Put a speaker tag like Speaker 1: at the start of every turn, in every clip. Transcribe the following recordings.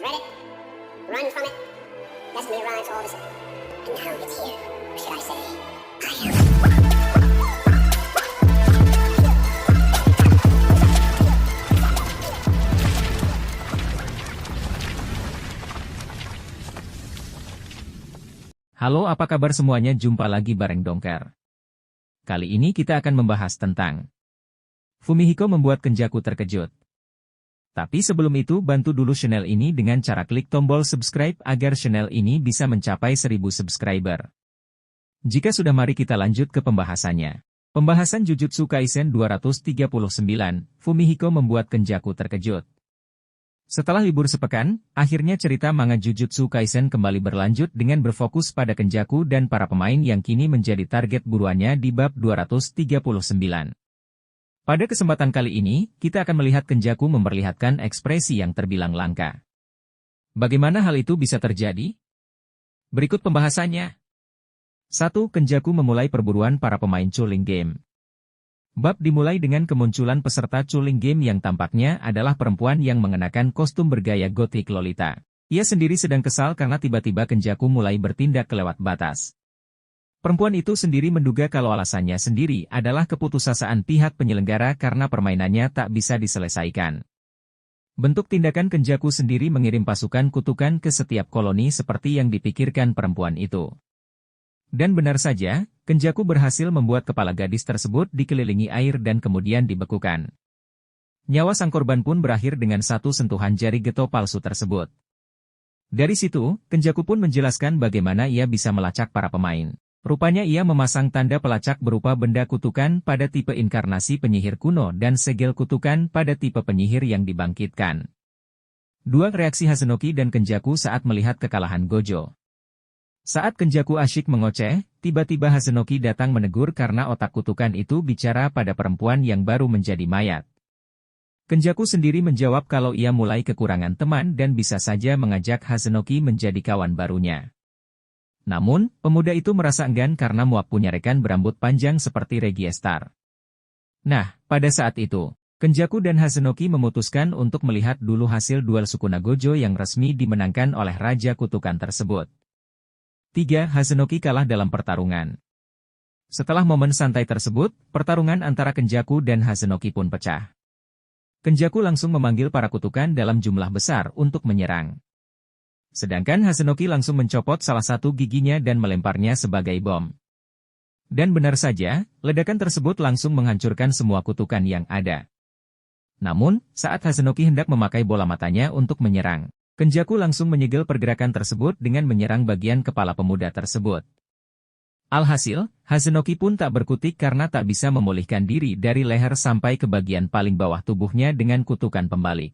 Speaker 1: Dread it, run from it, destiny arrives all of a sudden. And now it's here, or should I say, I am.
Speaker 2: Halo, apa kabar semuanya? Jumpa lagi bareng Dongker. Kali ini kita akan membahas tentang Fumihiko membuat Kenjaku terkejut. Tapi sebelum itu, bantu dulu channel ini dengan cara klik tombol subscribe agar channel ini bisa mencapai 1000 subscriber. Jika sudah, mari kita lanjut ke pembahasannya. Pembahasan Jujutsu Kaisen 239, Fumihiko membuat Kenjaku terkejut. Setelah libur sepekan, akhirnya cerita manga Jujutsu Kaisen kembali berlanjut dengan berfokus pada Kenjaku dan para pemain yang kini menjadi target buruannya di bab 239. Pada kesempatan kali ini, kita akan melihat Kenjaku memperlihatkan ekspresi yang terbilang langka. Bagaimana hal itu bisa terjadi? Berikut pembahasannya. 1. Kenjaku memulai perburuan para pemain Chuling Game. Bab dimulai dengan kemunculan peserta Chuling Game yang tampaknya adalah perempuan yang mengenakan kostum bergaya gotik Lolita. Ia sendiri sedang kesal karena tiba-tiba Kenjaku mulai bertindak kelewat batas. Perempuan itu sendiri menduga kalau alasannya sendiri adalah keputusasaan pihak penyelenggara karena permainannya tak bisa diselesaikan. Bentuk tindakan Kenjaku sendiri mengirim pasukan kutukan ke setiap koloni seperti yang dipikirkan perempuan itu. Dan benar saja, Kenjaku berhasil membuat kepala gadis tersebut dikelilingi air dan kemudian dibekukan. Nyawa sang korban pun berakhir dengan satu sentuhan jari geto palsu tersebut. Dari situ, Kenjaku pun menjelaskan bagaimana ia bisa melacak para pemain. Rupanya ia memasang tanda pelacak berupa benda kutukan pada tipe inkarnasi penyihir kuno dan segel kutukan pada tipe penyihir yang dibangkitkan. 2. Reaksi Hazunoki dan Kenjaku saat melihat kekalahan Gojo. Saat Kenjaku asyik mengoceh, tiba-tiba Hazunoki datang menegur karena otak kutukan itu bicara pada perempuan yang baru menjadi mayat. Kenjaku sendiri menjawab kalau ia mulai kekurangan teman dan bisa saja mengajak Hazunoki menjadi kawan barunya. Namun, pemuda itu merasa enggan karena muak punya rekan berambut panjang seperti Regiestar. Nah, pada saat itu, Kenjaku dan Hazunoki memutuskan untuk melihat dulu hasil duel Sukuna Gojo yang resmi dimenangkan oleh Raja Kutukan tersebut. 3. Hazunoki kalah dalam pertarungan. Setelah momen santai tersebut, pertarungan antara Kenjaku dan Hazunoki pun pecah. Kenjaku langsung memanggil para kutukan dalam jumlah besar untuk menyerang. Sedangkan Hazunoki langsung mencopot salah satu giginya dan melemparnya sebagai bom. Dan benar saja, ledakan tersebut langsung menghancurkan semua kutukan yang ada. Namun, saat Hazunoki hendak memakai bola matanya untuk menyerang, Kenjaku langsung menyegel pergerakan tersebut dengan menyerang bagian kepala pemuda tersebut. Alhasil, Hazunoki pun tak berkutik karena tak bisa memulihkan diri dari leher sampai ke bagian paling bawah tubuhnya dengan kutukan pembalik.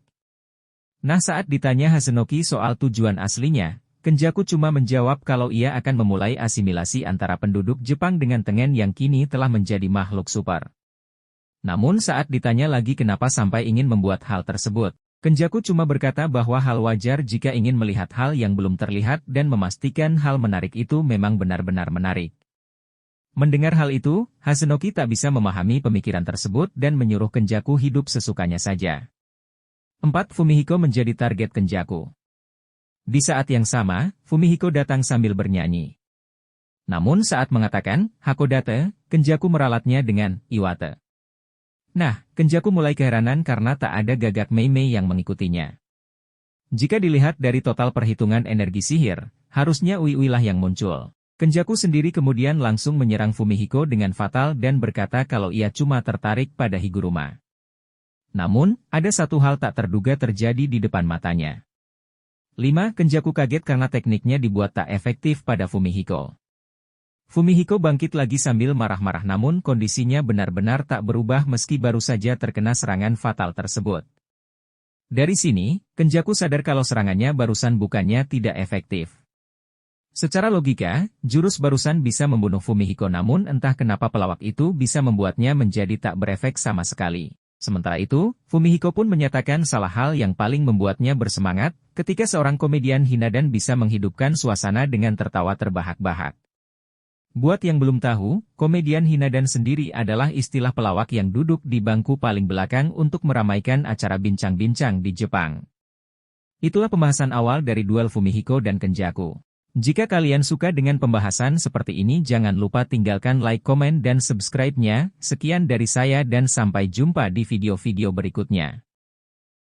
Speaker 2: Nah, saat ditanya Hazunoki soal tujuan aslinya, Kenjaku cuma menjawab kalau ia akan memulai asimilasi antara penduduk Jepang dengan Tengen yang kini telah menjadi makhluk super. Namun saat ditanya lagi kenapa sampai ingin membuat hal tersebut, Kenjaku cuma berkata bahwa hal wajar jika ingin melihat hal yang belum terlihat dan memastikan hal menarik itu memang benar-benar menarik. Mendengar hal itu, Hazunoki tak bisa memahami pemikiran tersebut dan menyuruh Kenjaku hidup sesukanya saja. 4. Fumihiko menjadi target Kenjaku. Di saat yang sama, Fumihiko datang sambil bernyanyi. Namun saat mengatakan, Hakodate, Kenjaku meralatnya dengan, Iwate. Nah, Kenjaku mulai keheranan karena tak ada gagak Mei-Mei yang mengikutinya. Jika dilihat dari total perhitungan energi sihir, harusnya Ui-Ui lah yang muncul. Kenjaku sendiri kemudian langsung menyerang Fumihiko dengan fatal dan berkata kalau ia cuma tertarik pada Higuruma. Namun, ada satu hal tak terduga terjadi di depan matanya. 5. Kenjaku kaget karena tekniknya dibuat tak efektif pada Fumihiko. Fumihiko bangkit lagi sambil marah-marah namun kondisinya benar-benar tak berubah meski baru saja terkena serangan fatal tersebut. Dari sini, Kenjaku sadar kalau serangannya barusan bukannya tidak efektif. Secara logika, jurus barusan bisa membunuh Fumihiko namun entah kenapa pelawak itu bisa membuatnya menjadi tak berefek sama sekali. Sementara itu, Fumihiko pun menyatakan salah hal yang paling membuatnya bersemangat, ketika seorang komedian Hinadan bisa menghidupkan suasana dengan tertawa terbahak-bahak. Buat yang belum tahu, komedian Hinadan sendiri adalah istilah pelawak yang duduk di bangku paling belakang untuk meramaikan acara bincang-bincang di Jepang. Itulah pembahasan awal dari duel Fumihiko dan Kenjaku. Jika kalian suka dengan pembahasan seperti ini jangan lupa tinggalkan like, komen, dan subscribe-nya. Sekian dari saya dan sampai jumpa di video-video berikutnya.